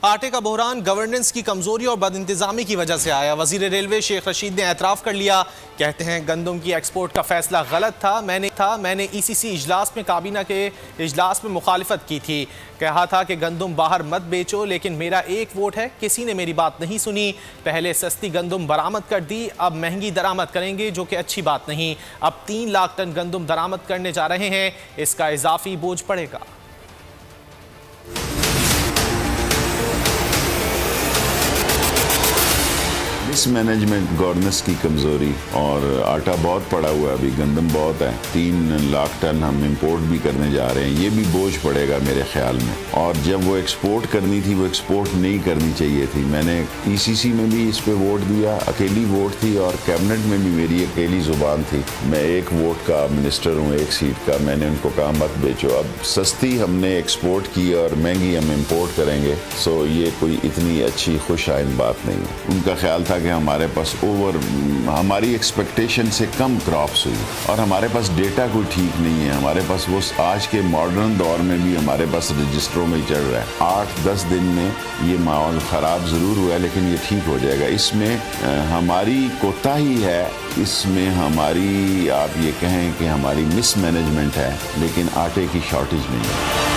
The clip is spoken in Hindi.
आटे का बहरान गवर्नेंस की कमजोरी और बदइंतजामी की वजह से आया। वजीर रेलवे शेख रशीद ने एतराफ़ कर लिया। कहते हैं गंदम की एक्सपोर्ट का फैसला गलत था। मैंने ECC इजलास में काबीना के इजलास में मुखालिफत की थी। कहा था कि गंदम बाहर मत बेचो, लेकिन मेरा एक वोट है। किसी ने मेरी बात नहीं सुनी। पहले सस्ती गंदम बरामद कर दी, अब महंगी दरामद करेंगे, जो कि अच्छी बात नहीं। अब 3 लाख टन गंदम दरामद करने जा रहे हैं। इसका इजाफी बोझ पड़ेगा। मिसमैनेजमेंट, गवर्नेंस की कमज़ोरी और आटा बहुत पड़ा हुआ है, अभी गंदम बहुत है। 3 लाख टन हम इंपोर्ट भी करने जा रहे हैं, ये भी बोझ पड़ेगा मेरे ख्याल में। और जब वो एक्सपोर्ट करनी थी, वो एक्सपोर्ट नहीं करनी चाहिए थी। मैंने ECC में भी इस पे वोट दिया, अकेली वोट थी, और कैबिनेट में भी मेरी अकेली ज़ुबान थी। मैं एक वोट का मिनिस्टर हूँ, एक सीट का। मैंने उनको कहा मत बेचो। अब सस्ती हमने एक्सपोर्ट की और महंगी हम इम्पोर्ट करेंगे, सो ये कोई इतनी अच्छी खुश आइन बात नहीं है। उनका ख्याल था कि हमारे पास हमारी एक्सपेक्टेशन से कम क्रॉप्स हुई, और हमारे पास डेटा कोई ठीक नहीं है। हमारे पास वो आज के मॉडर्न दौर में भी हमारे पास रजिस्टरों में ही चल रहा है। 8-10 दिन में ये माहौल ख़राब ज़रूर हुआ है, लेकिन ये ठीक हो जाएगा। इसमें हमारी कोताही है, इसमें हमारी, आप ये कहें कि हमारी मिसमैनेजमेंट है, लेकिन आटे की शॉर्टेज नहीं है।